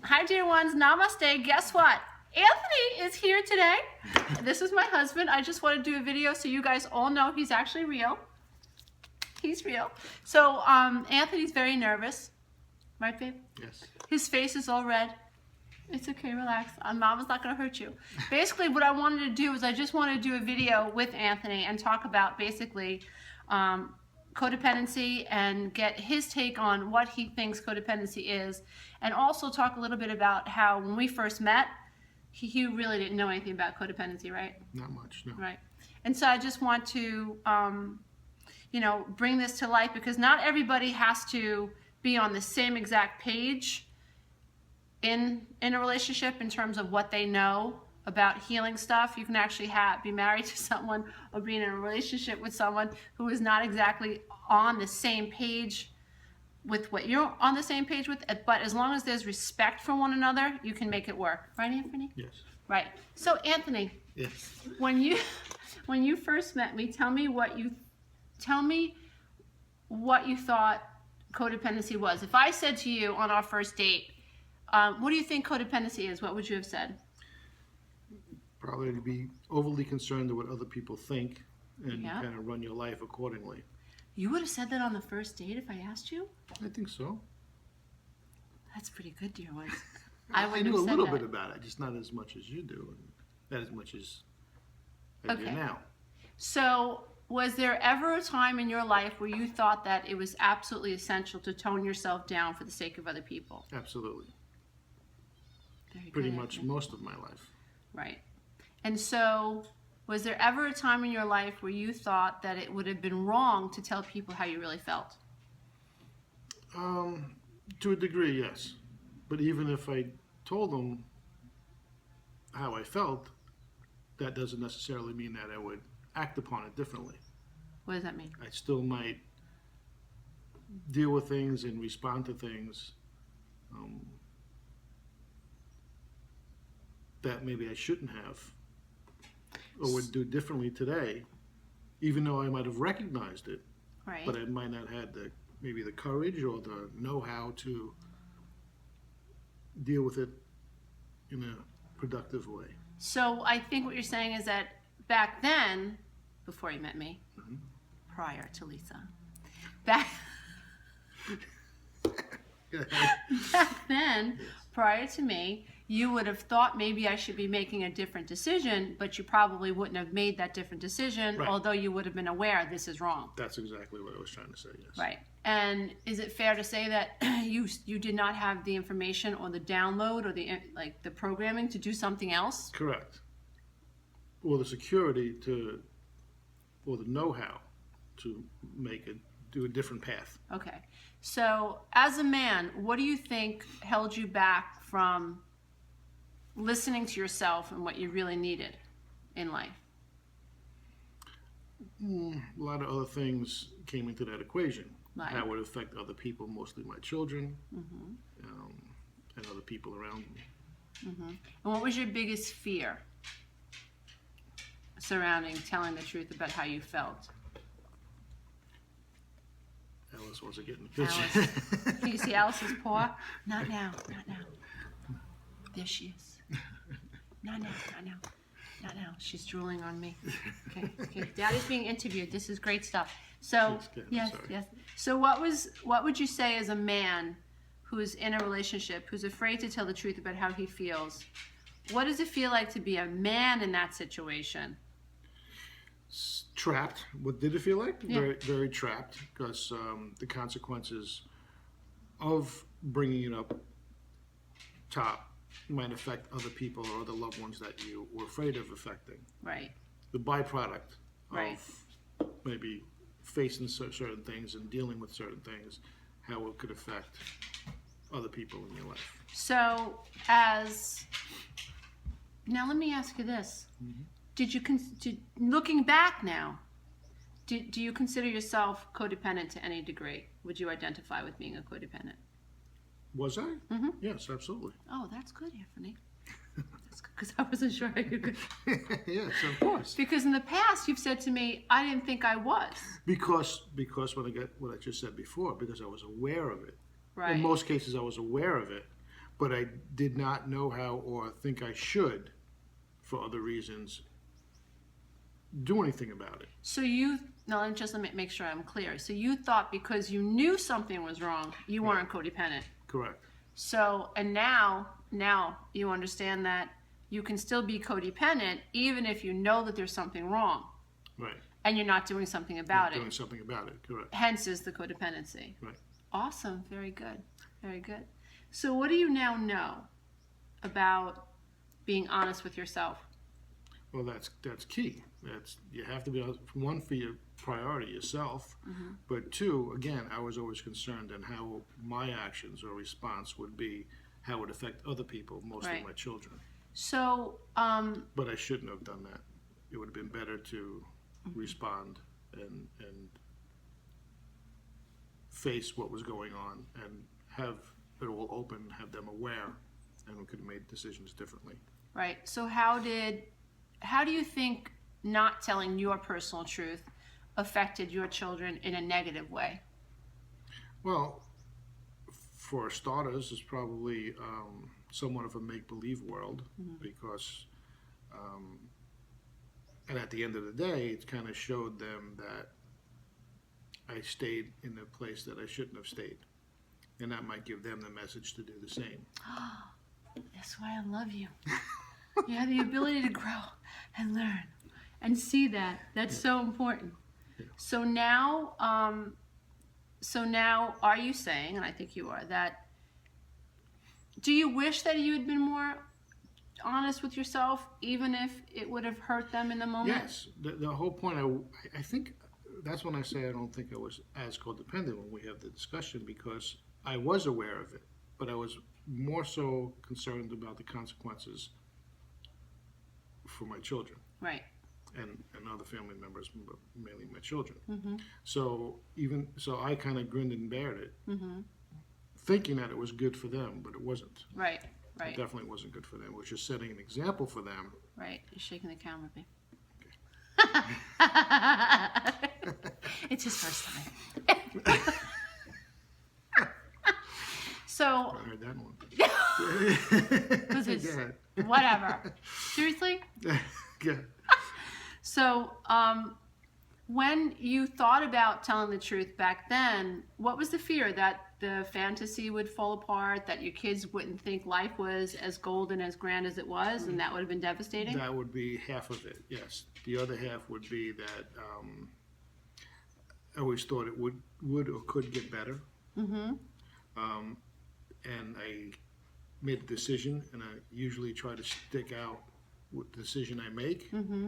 Hi, dear ones. Namaste. Guess what? Anthony is here today. This is my husband. I just want to do a video so you guys all know he's actually real. He's real. So Anthony's very nervous. Right, babe? Yes. His face is all red. It's okay, relax. Mama's not going to hurt you. Basically, what I wanted to do is I just wanted to do a video with Anthony and talk about basically codependency and get his take on what he thinks codependency is, and also talk a little bit about how when we first met, he really didn't know anything about codependency, right? Not much, no. Right. And so I just want to, you know, bring this to life because not everybody has to be on the same exact page in a relationship in terms of what they know about healing stuff. You can actually be married to someone or be in a relationship with someone who is not exactly on the same page with what you're on the same page with, but as long as there's respect for one another, you can make it work. Right, Anthony? Yes. Right. So, Anthony, Yes. when you first met me, tell me what you thought codependency was. If I said to you on our first date, what do you think codependency is? What would you have said? Probably to be overly concerned with what other people think and Yeah. kind of run your life accordingly. You would have said that on the first date if I asked you? I think so. That's pretty good, dear ones. I wouldn't knew have a said little that. bit about it, just not as much as you do, and not as much as I do Okay. now. So, was there ever a time in your life where you thought that it was absolutely essential to tone yourself down for the sake of other people? Absolutely. Very Pretty good, much Anthony. most of my life. Right. And so, was there ever a time in your life where you thought that it would have been wrong to tell people how you really felt? To a degree, yes. But even if I told them how I felt, that doesn't necessarily mean that I would act upon it differently. What does that mean? I still might deal with things and respond to things that maybe I shouldn't have or would do differently today, even though I might have recognized it, Right. but I might not have maybe the courage or the know-how to deal with it in a productive way. So I think what you're saying is that back then, before you met me, prior to Lisa, back then, prior to me, you would have thought maybe I should be making a different decision, but you probably wouldn't have made that different decision, Right. although you would have been aware this is wrong. That's exactly what I was trying to say, yes. Right. And is it fair to say that you did not have the information or the download or the programming to do something else? Correct. Or the security or the know-how to do a different path. Okay. So, as a man, what do you think held you back from listening to yourself and what you really needed in life? A lot of other things came into that equation. Like? How it would affect other people, mostly my children, and other people around me. And what was your biggest fear surrounding telling the truth about how you felt? Alice wasn't getting the picture. Alice. Can you see Alice's paw? Not now, not now. There she is. Not now, not now. Not now. She's drooling on me. Okay, okay. Daddy's being interviewed. This is great stuff. So, She's good, I'm yes, sorry. yes. So what would you say as a man who's in a relationship, who's afraid to tell the truth about how he feels? What does it feel like to be a man in that situation? Trapped. What did it feel like? Yeah. Very, very trapped, because the consequences of bringing it up top might affect other people or other loved ones that you were afraid of affecting. Right. The byproduct Right. of maybe facing certain things and dealing with certain things, how it could affect other people in your life. So, now let me ask you this. Looking back now, do you consider yourself codependent to any degree? Would you identify with being a codependent? Was I? Yes, absolutely. Oh, that's good, Anthony. That's good, because I wasn't sure I could. Yes, of course. Because in the past, you've said to me, I didn't think I was. Because when I got what I just said before, because I was aware of it. Right. In most cases, I was aware of it, but I did not know how or think I should, for other reasons, do anything about it. So let me make sure I'm clear. So you thought because you knew something was wrong, you weren't codependent. Correct. So, and now you understand that you can still be codependent even if you know that there's something wrong. Right. And you're not doing something about it. Doing something about it, correct. Hence is the codependency. Right. Awesome. Very good. Very good. So what do you now know about being honest with yourself? Well, that's key. You have to be honest, one, for your priority, yourself, but two, again, I was always concerned in how my actions or response would be, how it would affect other people, mostly Right. my children. So, But I shouldn't have done that. It would have been better to respond and face what was going on and have it all open, have them aware, and we could have made decisions differently. right. So how do you think not telling your personal truth affected your children in a negative way? Well, for starters, it's probably somewhat of a make-believe world because, and at the end of the day, it kind of showed them that I stayed in a place that I shouldn't have stayed. And that might give them the message to do the same. That's why I love you. You have the ability to grow and learn and see that. That's so important. Yeah. So now are you saying, and I think you are, that do you wish that you had been more honest with yourself, even if it would have hurt them in the moment? Yes. The whole point, I think, that's when I say I don't think I was as codependent when we have the discussion, because I was aware of it, but I was more so concerned about the consequences for my children. Right. And other family members, but mainly my children. Mm-hmm. So I kind of grinned and bared it, Mm-hmm. thinking that it was good for them, but it wasn't. Right. It Right. definitely wasn't good for them. It was just setting an example for them. Right. You're shaking the camera, babe. It's his first time. So, I heard that one. because it's Go ahead. whatever. Seriously? Yeah. So, when you thought about telling the truth back then, what was the fear? That the fantasy would fall apart, that your kids wouldn't think life was as golden, as grand as it was, and that would have been devastating? That would be half of it, yes. The other half would be that I always thought it would or could get better. Mm-hmm. And I made a decision, and I usually try to stick out with the decision I make. Mm-hmm.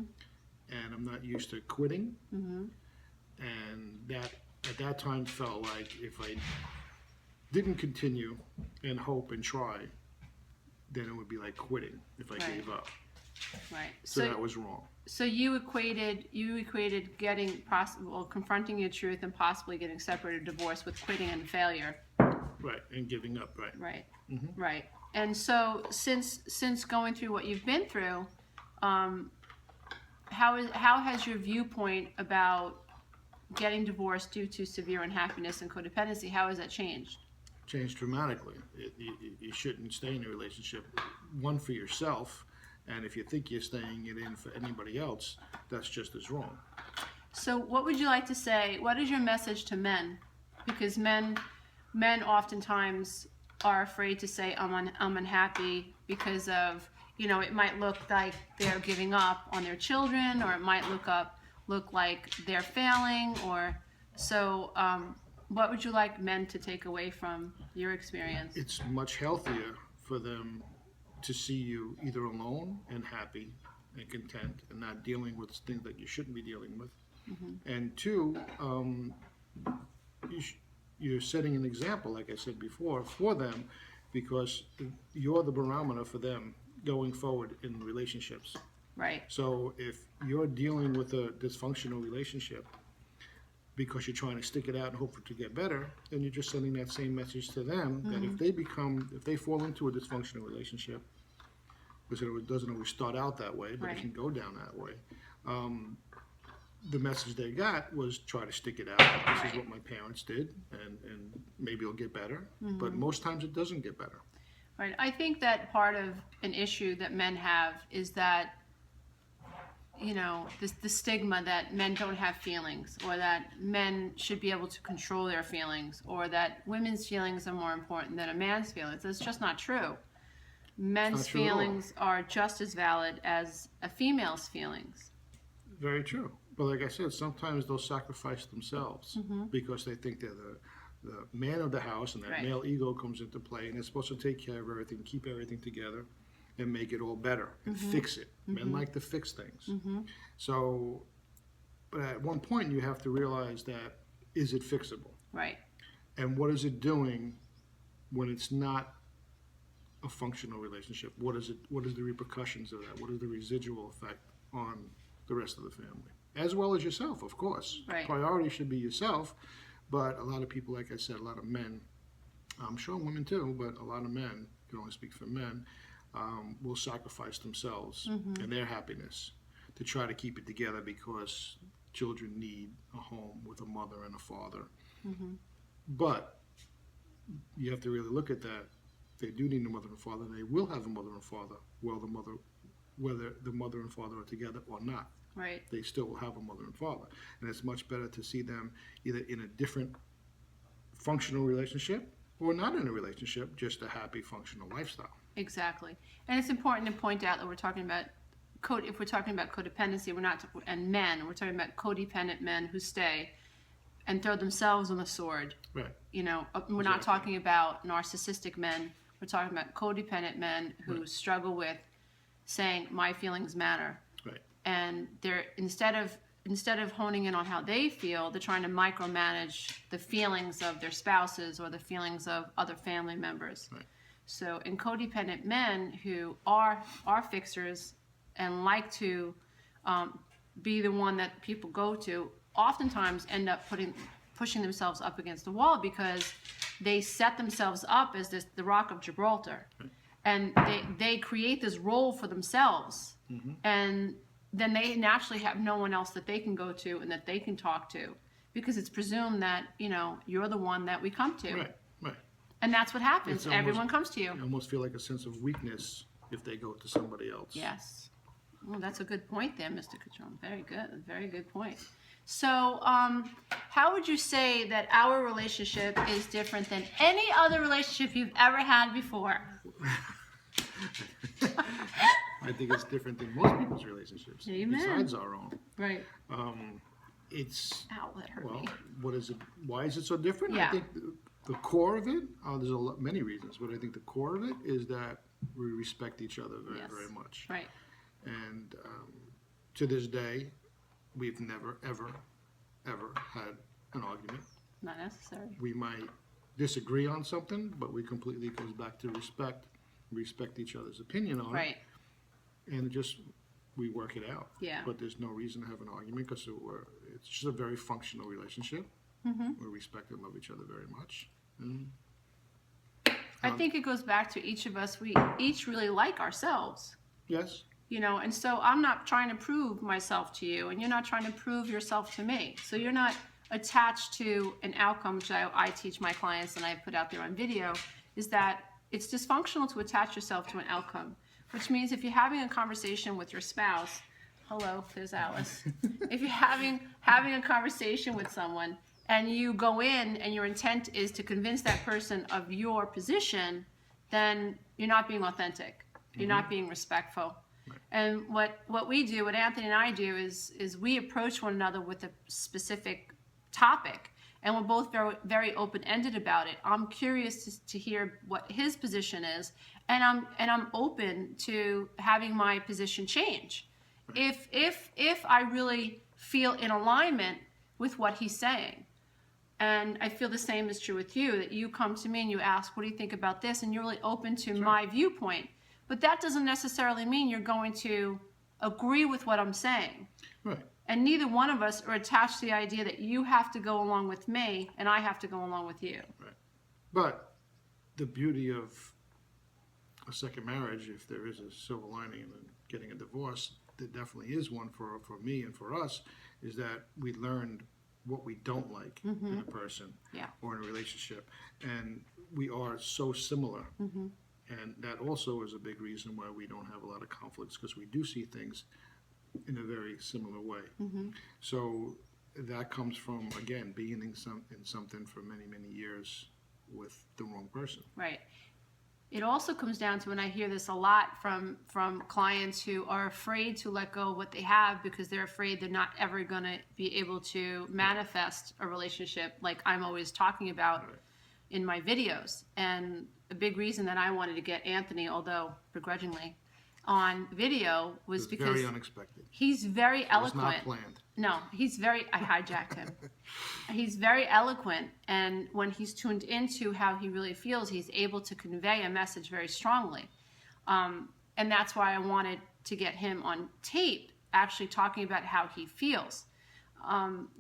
And I'm not used to quitting. Mm-hmm. And that at that time felt like if I didn't continue and hope and try, then it would be like quitting if I Right. gave up. Right. So that was wrong. So you equated getting confronting your truth and possibly getting separated, divorced with quitting and failure. Right, and giving up, right. Right. Mm-hmm. Right. And so since going through what you've been through, how has your viewpoint about getting divorced due to severe unhappiness and codependency, how has that changed? Changed dramatically. You shouldn't stay in a relationship, one, for yourself, and if you think you're staying it in for anybody else, that's just as wrong. So what would you like to say? What is your message to men? Because men oftentimes are afraid to say I'm unhappy because of, it might look like they're giving up on their children, or it might look like they're failing, or so. What would you like men to take away from your experience? It's much healthier for them to see you either alone and happy and content and not dealing with things that you shouldn't be dealing with. Mm-hmm. And two, you're setting an example, like I said before, for them, because you're the barometer for them going forward in relationships. Right. So if you're dealing with a dysfunctional relationship because you're trying to stick it out and hope for it to get better, then you're just sending that same message to them, that if they fall into a dysfunctional relationship, because it doesn't always start out that way, but Right. it can go down that way. The message they got was try to stick it out. This is what my parents did, and maybe it'll get better. But most times it doesn't get better. Right. I think that part of an issue that men have is that, you know, the stigma that men don't have feelings, or that men should be able to control their feelings, or that women's feelings are more important than a man's feelings. That's just not true. Men's not true at all. feelings are just as valid as a female's feelings. Very true. But like I said, sometimes they'll sacrifice themselves because they think they're the man of the house, and that Right. male ego comes into play, and they're supposed to take care of everything, keep everything together, and make it all better and fix it. Men like to fix things. So, but at one point you have to realize that, is it fixable? Right. And what is it doing when it's not a functional relationship? What is it? What is the repercussions of that? What is the residual effect on the rest of the family, as well as yourself, of course? Right. Priority should be yourself, but a lot of people, like I said, a lot of men, I'm sure women too, but a lot of men, I can only speak for men, will sacrifice themselves and their happiness to try to keep it together because children need a home with a mother and a father. But you have to really look at that. They do need a mother and father. They will have a mother and father, whether the mother and father are together or not. Right. They still will have a mother and father. And it's much better to see them either in a different functional relationship or not in a relationship, just a happy, functional lifestyle. Exactly. And it's important to point out that we're talking about if we're talking about codependency, we're not, and men, we're talking about codependent men who stay and throw themselves on the sword. Right. You know, we're not talking about narcissistic men. We're talking about codependent men who struggle with saying, my feelings matter. Right. And they're instead of honing in on how they feel, they're trying to micromanage the feelings of their spouses or the feelings of other family members. Right. So in codependent men who are fixers and like to be the one that people go to, oftentimes end up pushing themselves up against the wall because they set themselves up as the Rock of Gibraltar. Right. And they create this role for themselves. And then they naturally have no one else that they can go to and that they can talk to, because it's presumed that, you know, you're the one that we come to. Right. Right. And that's what happens. It's almost- Everyone comes to you. You almost feel like a sense of weakness if they go to somebody else. Yes. Well, that's a good point there, Mr. Catron. Very good. Very good point. So, how would you say that our relationship is different than any other relationship you've ever had before? I think it's different than most people's relationships, Amen. besides our own. Right. It's, Ow, that hurt well, me. what is it? Why is it so different? Yeah. I think the core of it, there's many reasons, but I think the core of it is that we respect each other very, Yes. very much. Right. And to this day, we've never, ever, ever had an argument. Not necessary. We might disagree on something, but we completely goes back to respect each other's opinion on Right. it, and we work it out. Yeah. But there's no reason to have an argument because it's just a very functional relationship. We respect and love each other very much. And I think it goes back to each of us. We each really like ourselves. yes, You know, and so I'm not trying to prove myself to you, and you're not trying to prove yourself to me. So you're not attached to an outcome, which I teach my clients and I put out there on video, is that it's dysfunctional to attach yourself to an outcome, which means if you're having a conversation with your spouse, hello, there's Alice. If you're having a conversation with someone and you go in and your intent is to convince that person of your position, then you're not being authentic. You're not being respectful. And what we do, what Anthony and I do, is we approach one another with a specific topic, and we're both very, very open-ended about it. I'm curious to hear what his position is, and I'm open to having my position change if I really feel in alignment with what he's saying. And I feel the same is true with you, that you come to me and you ask, what do you think about this? And you're really open to my viewpoint. But that doesn't necessarily mean you're going to agree with what I'm saying. right. And neither one of us are attached to the idea that you have to go along with me and I have to go along with you. Right. But the beauty of a second marriage, if there is a silver lining in getting a divorce, there definitely is one for me and for us, is that we learned what we don't like in a person Yeah. or in a relationship. And we are so similar And that also is a big reason why we don't have a lot of conflicts, because we do see things in a very similar way. So that comes from, again, being in something for many, many years with the wrong person. Right. It also comes down to, and I hear this a lot from clients who are afraid to let go of what they have because they're afraid they're not ever going to be able to manifest a relationship like I'm always talking about in my videos. And a big reason that I wanted to get Anthony, although begrudgingly, on video was because very unexpected. He's very eloquent. It was not planned. No, I hijacked him. He's very eloquent, and when he's tuned into how he really feels, he's able to convey a message very strongly. And that's why I wanted to get him on tape, actually talking about how he feels.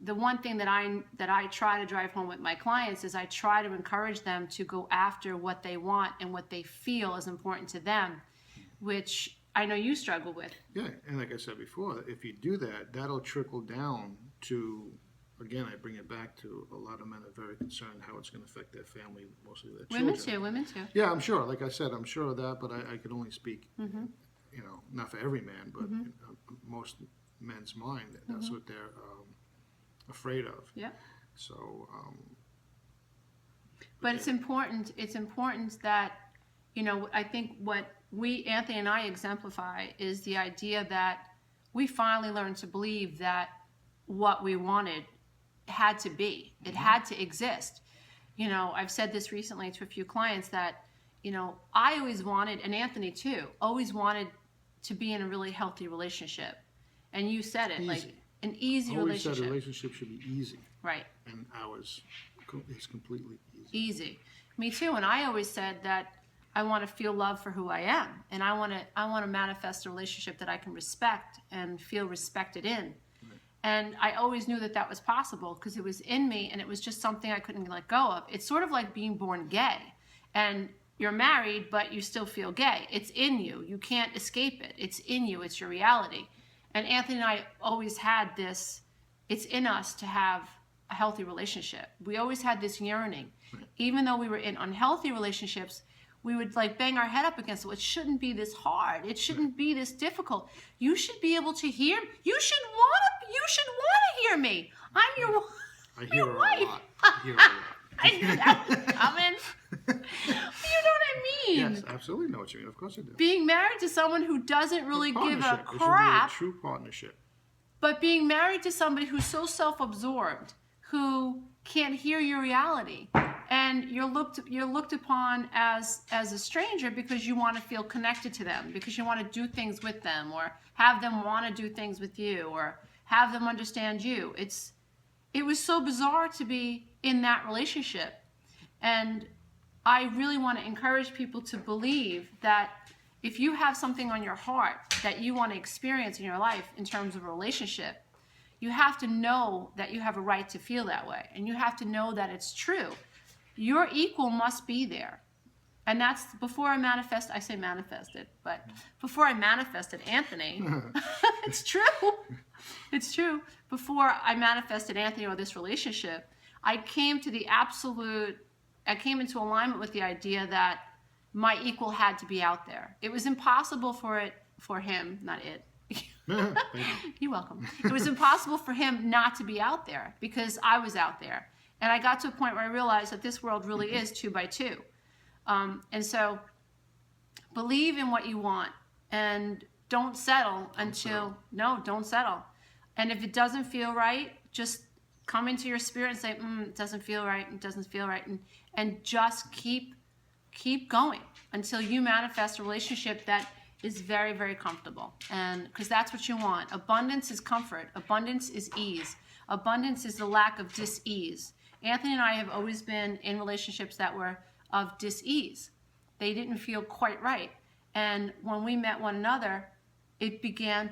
The one thing that I try to drive home with my clients is I try to encourage them to go after what they want and what they feel is important to them, which I know you struggle with. Yeah, and like I said before, if you do that, that'll trickle down to, again, I bring it back to a lot of men are very concerned how it's going to affect their family, mostly their children. Women too. Yeah, I'm sure. Like I said, I'm sure of that, but I can only speak, not for every man, but in most men's mind, that's what they're afraid of. Yeah. So. But it's important. It's important that, I think what Anthony and I exemplify is the idea that we finally learned to believe that what we wanted had to be. It had to exist. I've said this recently to a few clients that, I always wanted, and Anthony too, always wanted to be in a really healthy relationship. And you said it, like an easy always relationship. Said a relationship should be easy. Right. And ours is completely easy. Easy. Me too. And I always said that I want to feel love for who I am, and I want to manifest a relationship that I can respect and feel respected in. Right. And I always knew that was possible because it was in me, and it was just something I couldn't let go of. It's sort of like being born gay, and you're married, but you still feel gay. It's in you. You can't escape it. It's in you. It's your reality. And Anthony and I always had this. It's in us to have a healthy relationship. We always had this yearning, even though we were in unhealthy relationships. We would bang our head up against it. It shouldn't be this hard. It shouldn't be this difficult. You should be able to hear. You should want to hear me. I'm your I hear her wife. a lot. I hear her a lot. I knew that was coming. You know what I mean? Yes, absolutely know what you mean. Of course I do. Being married to someone who doesn't really give a crap. It should be a true partnership. But being married to somebody who's so self-absorbed, who can't hear your reality, and you're looked upon as a stranger because you want to feel connected to them, because you want to do things with them, or have them want to do things with you, or have them understand you. It was so bizarre to be in that relationship. And I really want to encourage people to believe that if you have something on your heart that you want to experience in your life in terms of a relationship, you have to know that you have a right to feel that way, and you have to know that it's true. Your equal must be there. And that's before I manifested, but before I manifested Anthony, it's true. It's true. Before I manifested Anthony or this relationship, I came into alignment with the idea that my equal had to be out there. It was impossible for him, not it. You're welcome. It was impossible for him not to be out there because I was out there. And I got to a point where I realized that this world really is 2 by 2. And so believe in what you want and don't settle don't settle. And if it doesn't feel right, just come into your spirit and say, it doesn't feel right. It doesn't feel right. And just keep going until you manifest a relationship that is very, very comfortable. And because that's what you want. Abundance is comfort. Abundance is ease. Abundance is the lack of dis-ease. Anthony and I have always been in relationships that were of dis-ease. They didn't feel quite right. And when we met one another, it began,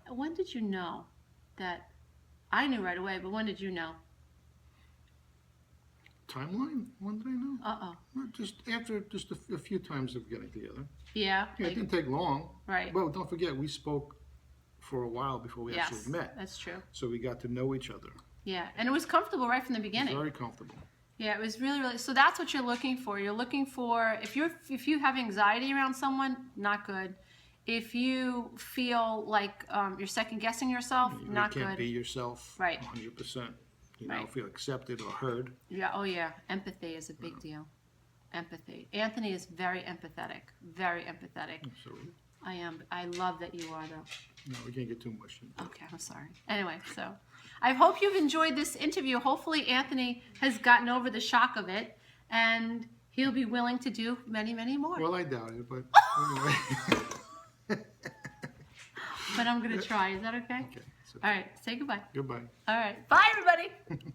when did you know that? I knew right away, but when did you know? Timeline? When did I know? Uh-oh. Just after a few times of getting together. Yeah. Yeah, it didn't take long. Right. Well, don't forget, we spoke for a while before we actually met. That's true. So we got to know each other. Yeah, and it was comfortable right from the beginning. Very comfortable. Yeah, it was really, really. So that's what you're looking for. You're looking for if you have anxiety around someone, not good. If you feel like you're second guessing yourself, You not can't good. be yourself Right. 100%. You know, Right. feel accepted or heard. Yeah. Oh yeah. Empathy is a big deal. Empathy. Anthony is very empathetic. Very empathetic. So, I am. I love that you are though. no, we can't get too much. Okay, I'm sorry. Anyway, so I hope you've enjoyed this interview. Hopefully Anthony has gotten over the shock of it and he'll be willing to do many, many more. Well, I doubt it, but anyway. But I'm going to try. Is that okay? Okay. So, All right. Say goodbye. goodbye. All right. Bye, everybody.